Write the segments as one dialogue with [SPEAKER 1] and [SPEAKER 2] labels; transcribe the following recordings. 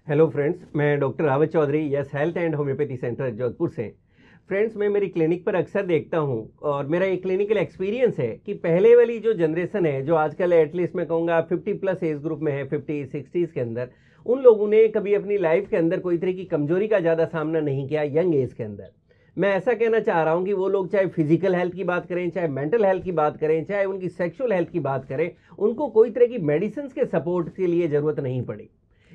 [SPEAKER 1] Hello friends, मैं doctor Rawat Chaudhary yes health and homeopathy centre Jodhpur से। Friends, मैं मेरी क्लिनिक पर अक्सर देखता हूँ और मेरा एक क्लिनिकल एक्सपीरियंस है कि पहले वाली जो जनरेशन है, जो आजकल एटलीस्ट मैं कहूँगा 50+ एज ग्रुप में है, 50-60s के अंदर, उन लोगों ने कभी अपनी लाइफ के अंदर कोई तरह की कमजोरी का ज़्यादा सामना नहीं किया यंग एज के अंदर। मैं ऐसा कहना चाह रहा हूँ कि वो लोग चाहे फिजिकल हेल्थ की बात करें, चाहे मेंटल हेल्थ की बात करें, चाहे उनकी सेक्सुअल हेल्थ की बात करें, उनको कोई तरह की मेडिसिन के सपोर्ट के लिए ज़रूरत नहीं पड़ी।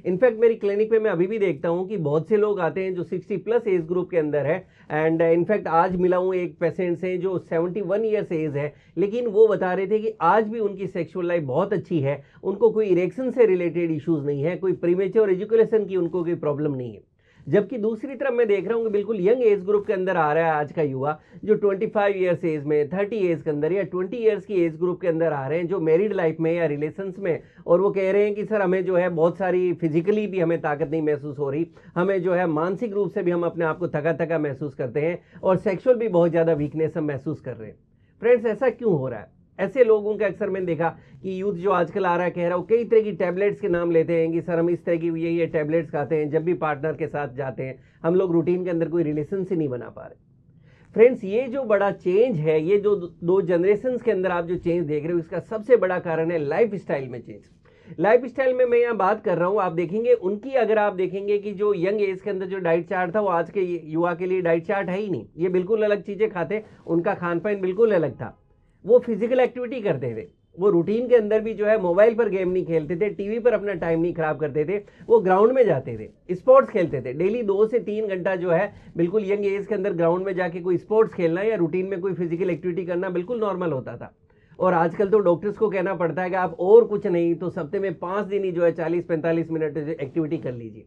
[SPEAKER 1] इनफैक्ट मेरी क्लिनिक पे मैं अभी भी देखता हूँ कि बहुत से लोग आते हैं जो 60+ एज ग्रुप के अंदर है। एंड इनफैक्ट आज मिला हूँ एक पेशेंट से जो 71 ईयर्स एज है, लेकिन वो बता रहे थे कि आज भी उनकी सेक्सुअल लाइफ बहुत अच्छी है, उनको कोई इरेक्शन से रिलेटेड इश्यूज नहीं है, कोई प्रीमेच्योर एजुकेशन की उनको कोई प्रॉब्लम नहीं है। जबकि दूसरी तरफ मैं देख रहा हूँ कि बिल्कुल यंग एज ग्रुप के अंदर आ रहा है आज का युवा, जो 25 ईयर्स एज में, 30 एज के अंदर या 20 ईयर्स की एज ग्रुप के अंदर आ रहे हैं, जो मैरिड लाइफ में या रिलेशंस में, और वो कह रहे हैं कि सर हमें जो है बहुत सारी फिजिकली भी हमें ताकत नहीं महसूस हो रही, हमें जो है मानसिक रूप से भी हम अपने आप को थका थका महसूस करते हैं और सेक्सुअल भी बहुत ज़्यादा वीकनेस हम महसूस कर रहे हैं। फ्रेंड्स, ऐसा क्यों हो रहा है? ऐसे लोगों का अक्सर मैंने देखा कि यूथ जो आजकल आ रहा है कह रहा है, वो कई तरह की टैबलेट्स के नाम लेते हैं कि सर हम इस तरह की ये टैबलेट्स खाते हैं, जब भी पार्टनर के साथ जाते हैं हम लोग रूटीन के अंदर कोई रिलेशन से नहीं बना पा रहे। फ्रेंड्स, ये जो बड़ा चेंज है, ये जो दो जनरेशन के अंदर आप जो चेंज देख रहे हो, इसका सबसे बड़ा कारण है लाइफ स्टाइल में चेंज। लाइफ स्टाइल में मैं यहाँ बात कर रहा हूँ, आप देखेंगे उनकी, अगर आप देखेंगे कि जो यंग एज के अंदर जो डाइट चार्ट था वो आज के युवा के लिए डाइट चार्ट है ही नहीं। ये बिल्कुल अलग चीज़ें खाते, उनका खान पान बिल्कुल अलग था। वो फिजिकल एक्टिविटी करते थे, वो रूटीन के अंदर भी जो है मोबाइल पर गेम नहीं खेलते थे, टीवी पर अपना टाइम नहीं खराब करते थे, वो ग्राउंड में जाते थे, स्पोर्ट्स खेलते थे। डेली 2 से 3 घंटा जो है बिल्कुल यंग एज के अंदर ग्राउंड में जाके कोई स्पोर्ट्स खेलना या रूटीन में कोई फिजिकल एक्टिविटी करना बिल्कुल नॉर्मल होता था। और आजकल तो डॉक्टर्स को कहना पड़ता है कि आप और कुछ नहीं तो सप्ते में 5 दिन ही जो है 40-45 मिनट एक्टिविटी कर लीजिए।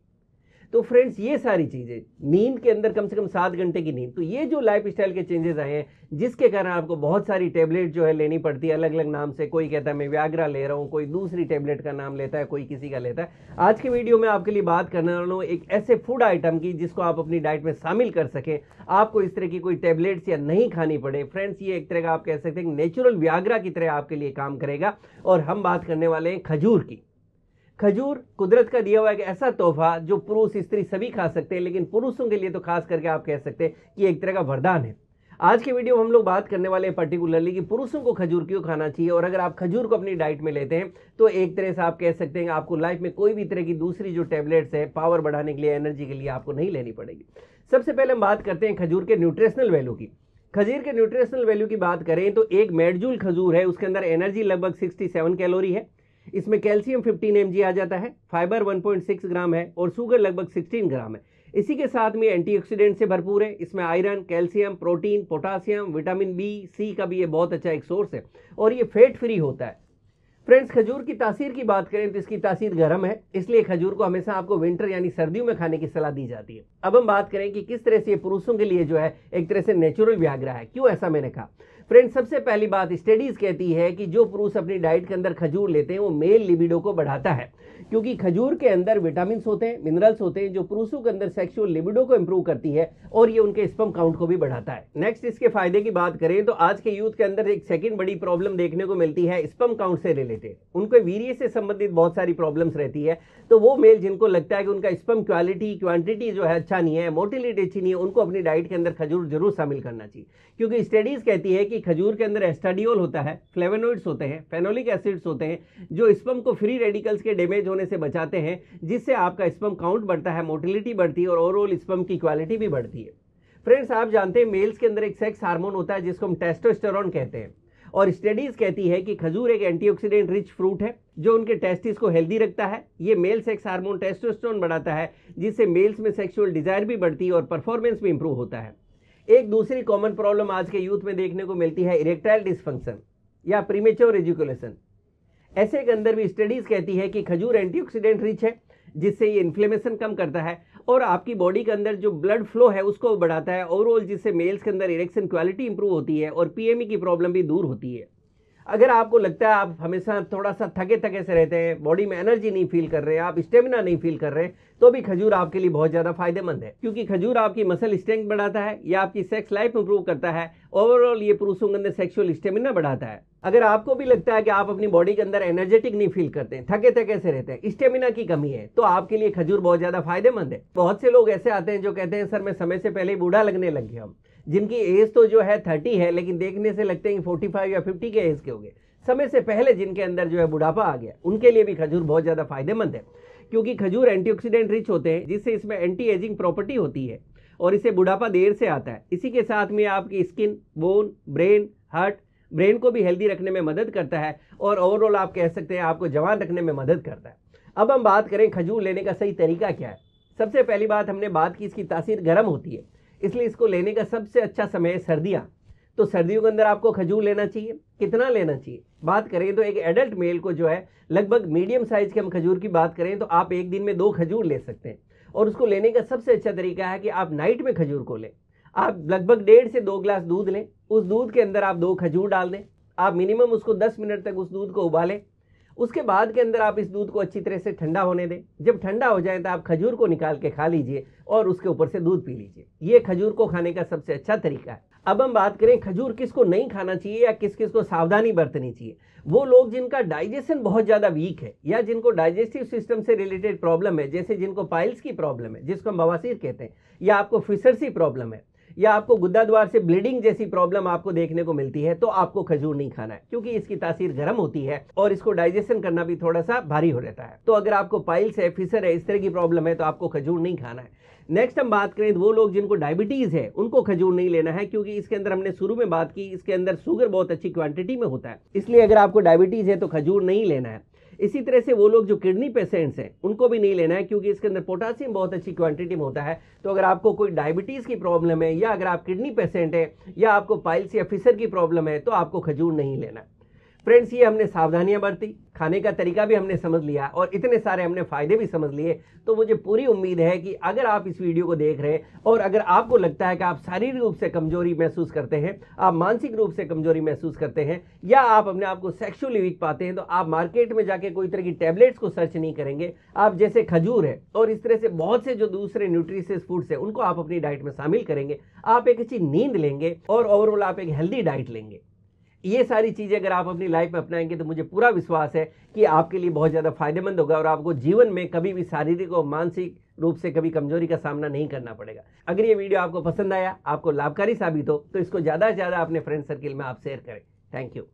[SPEAKER 1] तो फ्रेंड्स, ये सारी चीज़ें, नींद के अंदर कम से कम 7 घंटे की नींद, तो ये जो लाइफ स्टाइल के चेंजेस आए हैं, जिसके कारण आपको बहुत सारी टेबलेट जो है लेनी पड़ती है अलग अलग नाम से। कोई कहता है मैं व्याग्रा ले रहा हूँ, कोई दूसरी टेबलेट का नाम लेता है, कोई किसी का लेता है। आज की वीडियो में आपके लिए बात करने वाला हूँ एक ऐसे फूड आइटम की जिसको आप अपनी डाइट में शामिल कर सकें, आपको इस तरह की कोई टेबलेट्स या नहीं खानी पड़े। फ्रेंड्स, ये एक तरह का आप कह सकते हैं नेचुरल व्याग्रा की तरह आपके लिए काम करेगा। और हम बात करने वाले हैं खजूर की। खजूर कुदरत का दिया हुआ एक ऐसा तोहफा जो पुरुष स्त्री सभी खा सकते हैं, लेकिन पुरुषों के लिए तो खास करके आप कह सकते हैं कि एक तरह का वरदान है। आज के वीडियो में हम लोग बात करने वाले हैं पर्टिकुलरली कि पुरुषों को खजूर क्यों खाना चाहिए, और अगर आप खजूर को अपनी डाइट में लेते हैं तो एक तरह से आप कह सकते हैं आपको लाइफ में कोई भी तरह की दूसरी जो टैबलेट्स है पावर बढ़ाने के लिए, एनर्जी के लिए आपको नहीं लेनी पड़ेगी। सबसे पहले हम बात करते हैं खजूर के न्यूट्रिशनल वैल्यू की। खजूर के न्यूट्रिशनल वैल्यू की बात करें तो एक मेडजूल खजूर है, उसके अंदर एनर्जी लगभग 67 कैलोरी है, इसमें कैल्शियम 15 mg आ जाता है, फाइबर 1.6 ग्राम है और शुगर लगभग 16 ग्राम है। इसी के साथ में एंटीऑक्सीडेंट से भरपूर है, इसमें iron, calcium, protein, potassium, vitamin B, C का भी ये बहुत अच्छा एक सोर्स है और ये फैट फ्री होता है। फ्रेंड्स, खजूर की तासीर की बात करें तो इसकी तासीर गर्म है, इसलिए खजूर को हमेशा आपको विंटर यानी सर्दियों में खाने की सलाह दी जाती है। अब हम बात करें कि किस तरह से ये पुरुषों के लिए जो है एक तरह से नेचुरल व्याग्रा है। क्यों ऐसा मैंने कहा? फ्रेंड्स, सबसे पहली बात, स्टडीज कहती है कि जो पुरुष अपनी डाइट के अंदर खजूर लेते हैं वो मेल लिबिडो को बढ़ाता है, क्योंकि खजूर के अंदर विटामिन होते हैं, मिनरल्स होते हैं, जो पुरुषों के अंदर सेक्सुअल लिबिडो को इंप्रूव करती है और ये उनके स्पर्म काउंट को भी बढ़ाता है। नेक्स्ट, इसके फायदे की बात करें तो आज के यूथ के अंदर एक सेकंड बड़ी प्रॉब्लम देखने को मिलती है स्पर्म काउंट से रिलेटेड। उनको वीर्य से संबंधित बहुत सारी प्रॉब्लम्स रहती है, तो वो मेल जिनको लगता है कि उनका स्पर्म क्वांटिटी जो है अच्छा नहीं है, मोटिलिटी अच्छी नहीं है, उनको अपनी डाइट के अंदर खजूर जरूर शामिल करना चाहिए। क्योंकि स्टडीज कहती है कि खजूर के अंदर एस्टाडियोल होता है, फ्लेवोनॉइड्स होते हैं, फेनोलिक एसिड्स होते हैं, जो स्पर्म को फ्री रेडिकल्स के डैमेज होने से बचाते हैं, जिससे आपका स्पर्म काउंट बढ़ता है, मोटिलिटी बढ़ती है और ओवरऑल स्पर्म की क्वालिटी भी बढ़ती है। फ्रेंड्स, आप जानते हैं मेल्स के अंदर एक सेक्स हार्मोन होता है जिसको हम टेस्टोस्टेरोन कहते हैं, और स्टडीज कहती है कि खजूर एक एंटीऑक्सीडेंट रिच फ्रूट है जो उनके टेस्टिस को हेल्दी रखता है। ये मेल सेक्स हार्मोन टेस्टोस्टेरोन बढ़ाता है, जिससे मेल्स में सेक्सुअल डिजायर भी बढ़ती है और परफॉर्मेंस भी इंप्रूव होता है। एक दूसरी कॉमन प्रॉब्लम आज के यूथ में देखने को मिलती है इरेक्टाइल डिसफंक्शन या प्रीमेच्योर एजुकेशन। ऐसे के अंदर भी स्टडीज कहती है कि खजूर एंटीऑक्सीडेंट रिच है, जिससे ये इन्फ्लेमेशन कम करता है और आपकी बॉडी के अंदर जो ब्लड फ्लो है उसको बढ़ाता है ओवरऑल, जिससे मेल्स के अंदर इरेक्शन क्वालिटी इंप्रूव होती है और पीएमई की प्रॉब्लम भी दूर होती है। अगर आपको लगता है आप हमेशा थोड़ा सा थके थके से रहते हैं, बॉडी में एनर्जी नहीं फील कर रहे हैं, आप स्टेमिना नहीं फील कर रहे हैं, तो भी खजूर आपके लिए बहुत ज़्यादा फायदेमंद है, क्योंकि खजूर आपकी मसल स्ट्रेंथ बढ़ाता है, या आपकी सेक्स लाइफ इंप्रूव करता है। ओवरऑल ये पुरुषों के अंदर सेक्सुअल स्टेमिना बढ़ाता है। अगर आपको भी लगता है कि आप अपनी बॉडी के अंदर एनर्जेटिक नहीं फील करते हैं, थके थके से रहते हैं, स्टेमिना की कमी है, तो आपके लिए खजूर बहुत ज़्यादा फायदेमंद है। बहुत से लोग ऐसे आते हैं जो कहते हैं सर मैं समय से पहले ही बूढ़ा लगने लग गया, हम जिनकी एज तो जो है 30 है, लेकिन देखने से लगते हैं कि 45 या 50 के एज के हो गए, समय से पहले जिनके अंदर जो है बुढ़ापा आ गया, उनके लिए भी खजूर बहुत ज़्यादा फायदेमंद है। क्योंकि खजूर एंटीऑक्सीडेंट रिच होते हैं, जिससे इसमें एंटी एजिंग प्रॉपर्टी होती है और इससे बुढ़ापा देर से आता है। इसी के साथ में आपकी skin, bone, brain, heart, brain को भी हेल्दी रखने में मदद करता है, और ओवरऑल आप कह सकते हैं आपको जवान रखने में मदद करता है। अब हम बात करें खजूर लेने का सही तरीका क्या है। सबसे पहली बात हमने बात की, इसकी तासीर गर्म होती है, इसलिए इसको लेने का सबसे अच्छा समय है सर्दियाँ। तो सर्दियों के अंदर आपको खजूर लेना चाहिए। कितना लेना चाहिए, बात करें तो एक एडल्ट मेल को जो है लगभग मीडियम साइज के हम खजूर की बात करें तो आप एक दिन में 2 खजूर ले सकते हैं। और उसको लेने का सबसे अच्छा तरीका है कि आप नाइट में खजूर को लें। आप लगभग 1.5 से 2 गिलास दूध लें, उस दूध के अंदर आप 2 खजूर डाल दें, आप मिनिमम उसको 10 मिनट तक उस दूध को उबालें। उसके बाद के अंदर आप इस दूध को अच्छी तरह से ठंडा होने दें। जब ठंडा हो जाए तो आप खजूर को निकाल के खा लीजिए और उसके ऊपर से दूध पी लीजिए। ये खजूर को खाने का सबसे अच्छा तरीका है। अब हम बात करें खजूर किसको नहीं खाना चाहिए या किस किस को सावधानी बरतनी चाहिए। वो लोग जिनका डाइजेशन बहुत ज़्यादा वीक है, या जिनको डाइजेस्टिव सिस्टम से रिलेटेड प्रॉब्लम है, जैसे जिनको पाइल्स की प्रॉब्लम है, जिसको हम बवासीर कहते हैं, या आपको फिशर सी प्रॉब्लम है, या आपको गुद्दा द्वार से ब्लीडिंग जैसी प्रॉब्लम आपको देखने को मिलती है, तो आपको खजूर नहीं खाना है, क्योंकि इसकी तासीर गर्म होती है और इसको डाइजेशन करना भी थोड़ा सा भारी हो रहता है। तो अगर आपको पाइल्स है, फिशर है, इस तरह की प्रॉब्लम है, तो आपको खजूर नहीं खाना है। नेक्स्ट हम बात करें तो वो लोग जिनको डायबिटीज़ है, उनको खजूर नहीं लेना है, क्योंकि इसके अंदर हमने शुरू में बात की, इसके अंदर शुगर बहुत अच्छी क्वांटिटी में होता है, इसलिए अगर आपको डायबिटीज़ है तो खजूर नहीं लेना है। इसी तरह से वो लोग जो किडनी पेशेंट्स हैं, उनको भी नहीं लेना है, क्योंकि इसके अंदर पोटासियम बहुत अच्छी क्वांटिटी में होता है। तो अगर आपको कोई डायबिटीज़ की प्रॉब्लम है, या अगर आप किडनी पेशेंट है, या आपको पाइल्स या फिशर की प्रॉब्लम है, तो आपको खजूर नहीं लेना है। फ्रेंड्स, ये हमने सावधानियां बरती, खाने का तरीका भी हमने समझ लिया और इतने सारे हमने फ़ायदे भी समझ लिए। तो मुझे पूरी उम्मीद है कि अगर आप इस वीडियो को देख रहे हैं और अगर आपको लगता है कि आप शारीरिक रूप से कमजोरी महसूस करते हैं, आप मानसिक रूप से कमजोरी महसूस करते हैं, या आप अपने आप को सेक्सुअली वीक पाते हैं, तो आप मार्केट में जाके कोई तरह की टैबलेट्स को सर्च नहीं करेंगे। आप जैसे खजूर है और इस तरह से बहुत से जो दूसरे न्यूट्रिशियस फूड्स हैं, उनको आप अपनी डाइट में शामिल करेंगे। आप एक अच्छी नींद लेंगे और ओवरऑल आप एक हेल्दी डाइट लेंगे। ये सारी चीज़ें अगर आप अपनी लाइफ में अपनाएंगे तो मुझे पूरा विश्वास है कि आपके लिए बहुत ज़्यादा फायदेमंद होगा और आपको जीवन में कभी भी शारीरिक और मानसिक रूप से कभी कमजोरी का सामना नहीं करना पड़ेगा। अगर ये वीडियो आपको पसंद आया, आपको लाभकारी साबित हो, तो इसको ज़्यादा से ज़्यादा अपने फ्रेंड सर्किल में आप शेयर करें। Thank you.